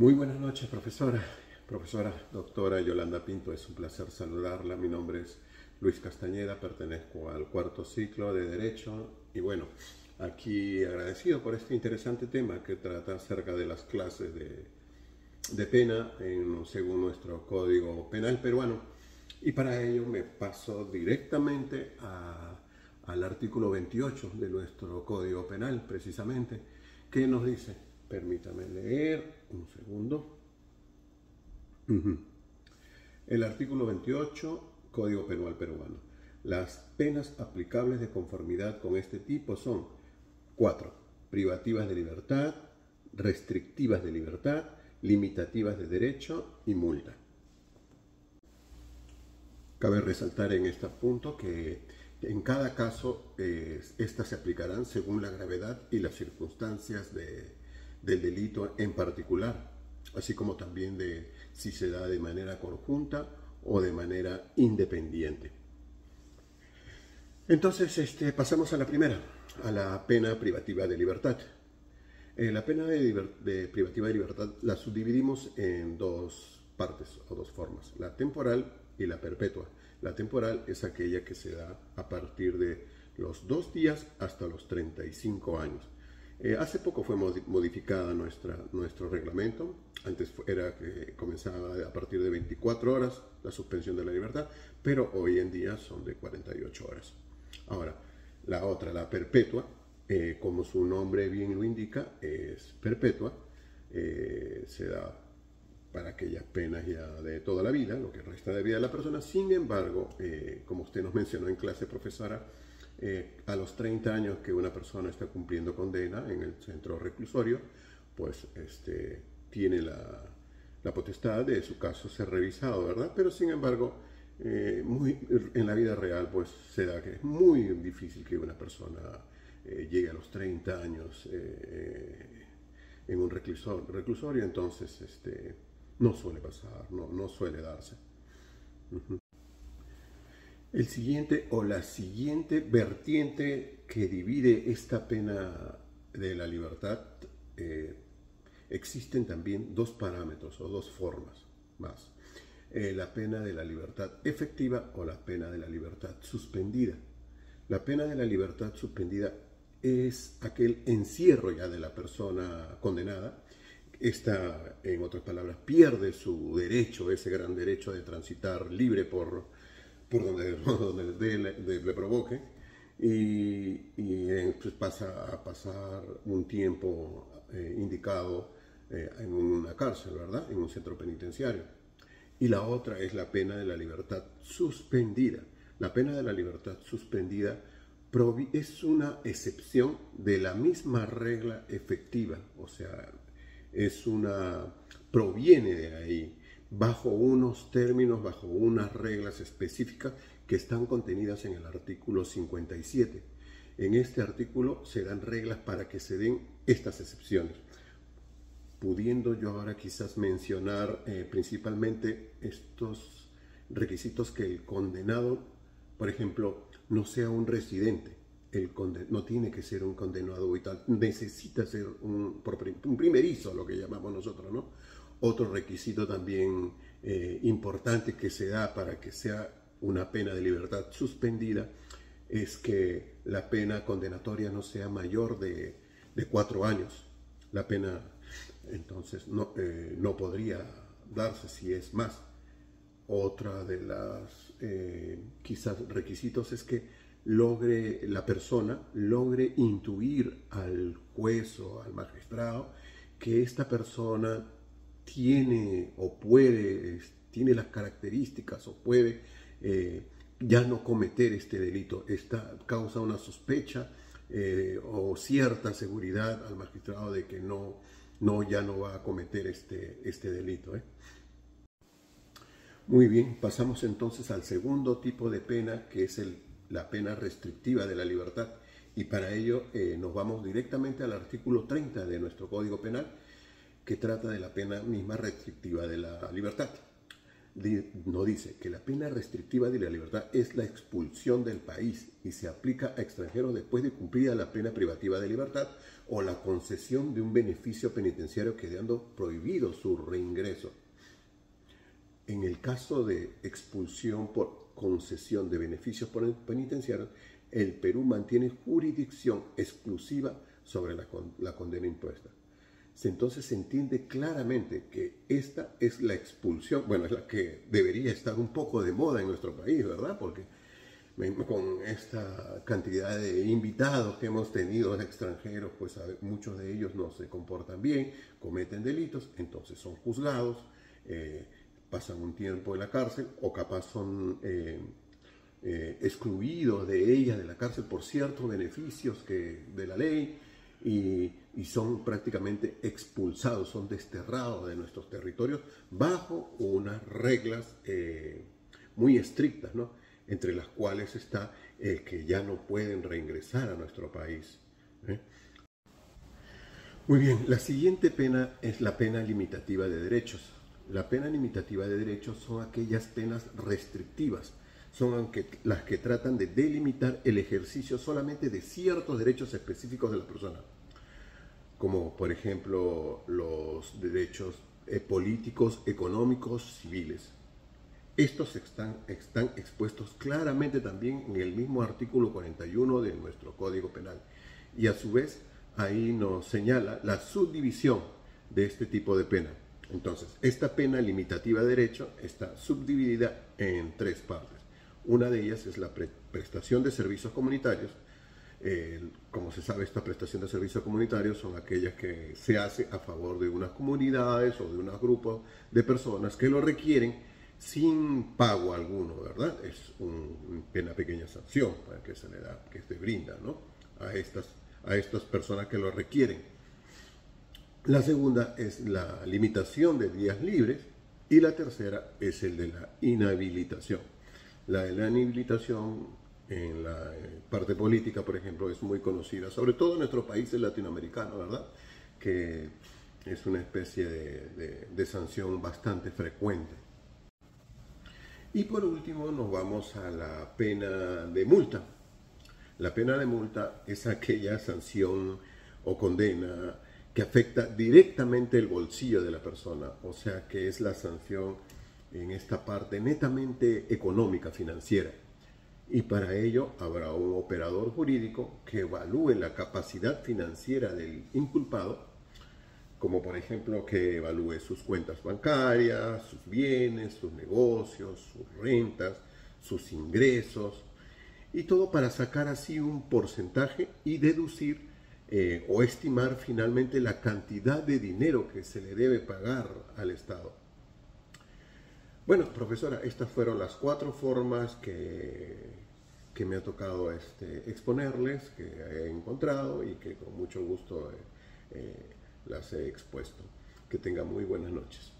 Muy buenas noches, profesora. Profesora doctora Yolanda Pinto, es un placer saludarla. Mi nombre es Luis Castañeda, pertenezco al cuarto ciclo de Derecho y bueno, aquí agradecido por este interesante tema que trata acerca de las clases de pena según nuestro Código Penal peruano. Y para ello me paso directamente al artículo 28 de nuestro Código Penal, precisamente, que nos dice, permítame leer un segundo. El artículo 28, Código Penal peruano. Las penas aplicables de conformidad con este tipo son 4. Privativas de libertad, restrictivas de libertad, limitativas de derecho y multa. Cabe resaltar en este punto que en cada caso estas se aplicarán según la gravedad y las circunstancias del delito en particular, así como también de si se da de manera conjunta o de manera independiente. Entonces, pasamos a la primera, a la pena privativa de libertad. La pena privativa de libertad la subdividimos en dos partes o dos formas, la temporal y la perpetua. La temporal es aquella que se da a partir de los 2 días hasta los 35 años. Hace poco fue modificada nuestro reglamento. Antes era que comenzaba a partir de 24 horas la suspensión de la libertad, pero hoy en día son de 48 horas. Ahora, la otra, la perpetua, como su nombre bien lo indica, es perpetua, se da para aquellas penas ya de toda la vida, lo que resta de vida de la persona. Sin embargo, como usted nos mencionó en clase, profesora, a los 30 años que una persona está cumpliendo condena en el centro reclusorio, pues tiene la potestad de su caso ser revisado, ¿verdad? Pero sin embargo, en la vida real, pues se da que es muy difícil que una persona llegue a los 30 años en un reclusorio, entonces no suele pasar, no suele darse. El siguiente o la siguiente vertiente que divide esta pena de la libertad, existen también dos parámetros o dos formas más. La pena de la libertad efectiva o la pena de la libertad suspendida. La pena de la libertad suspendida es aquel encierro ya de la persona condenada. Esta, en otras palabras, pierde su derecho, ese gran derecho de transitar libre por donde le provoque, y pues pasa a pasar un tiempo indicado en una cárcel, ¿verdad? En un centro penitenciario. Y la otra es la pena de la libertad suspendida. La pena de la libertad suspendida es una excepción de la misma regla efectiva, o sea, proviene de ahí, bajo unos términos, bajo unas reglas específicas que están contenidas en el artículo 57. En este artículo se dan reglas para que se den estas excepciones, pudiendo yo ahora quizás mencionar principalmente estos requisitos: que el condenado, por ejemplo, no sea un residente. No tiene que ser un condenado habitual, necesita ser un primerizo, lo que llamamos nosotros, ¿no? Otro requisito también importante que se da para que sea una pena de libertad suspendida es que la pena condenatoria no sea mayor de 4 años. La pena entonces no podría darse si es más. Otra de las quizás requisitos es que la persona logre intuir al juez o al magistrado que esta persona tiene las características o puede ya no cometer este delito. Esta causa una sospecha o cierta seguridad al magistrado de que ya no va a cometer este delito. Muy bien, pasamos entonces al segundo tipo de pena, que es la pena restrictiva de la libertad. Y para ello nos vamos directamente al artículo 30 de nuestro Código Penal, que trata de la pena misma restrictiva de la libertad. no dice que la pena restrictiva de la libertad es la expulsión del país y se aplica a extranjeros después de cumplida la pena privativa de libertad o la concesión de un beneficio penitenciario quedando prohibido su reingreso. En el caso de expulsión por concesión de beneficios penitenciarios, el Perú mantiene jurisdicción exclusiva sobre la condena impuesta. Entonces se entiende claramente que esta es la expulsión, bueno, es la que debería estar un poco de moda en nuestro país, ¿verdad? Porque con esta cantidad de invitados que hemos tenido extranjeros, pues muchos de ellos no se comportan bien, cometen delitos, entonces son juzgados, pasan un tiempo en la cárcel o capaz son excluidos de ella, de la cárcel, por ciertos beneficios de la ley y son prácticamente expulsados, son desterrados de nuestros territorios bajo unas reglas muy estrictas, ¿no? Entre las cuales está el que ya no pueden reingresar a nuestro país. Muy bien, la siguiente pena es la pena limitativa de derechos. La pena limitativa de derechos son aquellas penas restrictivas, son las que tratan de delimitar el ejercicio solamente de ciertos derechos específicos de la persona, como por ejemplo los derechos políticos, económicos, civiles. Estos están expuestos claramente también en el mismo artículo 41 de nuestro Código Penal. Y a su vez, ahí nos señala la subdivisión de este tipo de pena. Entonces, esta pena limitativa de derecho está subdividida en tres partes. Una de ellas es la prestación de servicios comunitarios. Como se sabe, esta prestación de servicios comunitarios son aquellas que se hace a favor de unas comunidades o de unos grupos de personas que lo requieren sin pago alguno, ¿verdad? Es una pequeña sanción que se le da, que se brinda, ¿no? a estas personas que lo requieren. La segunda es la limitación de días libres y la tercera es el de la inhabilitación. La de la inhabilitación en la parte política, por ejemplo, es muy conocida, sobre todo en nuestros países latinoamericanos, ¿verdad? Que es una especie de sanción bastante frecuente. Y por último nos vamos a la pena de multa. La pena de multa es aquella sanción o condena que afecta directamente el bolsillo de la persona, o sea que es la sanción en esta parte netamente económica, financiera. Y para ello habrá un operador jurídico que evalúe la capacidad financiera del inculpado, como por ejemplo que evalúe sus cuentas bancarias, sus bienes, sus negocios, sus rentas, sus ingresos, y todo para sacar así un porcentaje y deducir o estimar finalmente la cantidad de dinero que se le debe pagar al Estado. Bueno, profesora, estas fueron las 4 formas que me ha tocado exponerles, que he encontrado y que con mucho gusto las he expuesto. Que tengan muy buenas noches.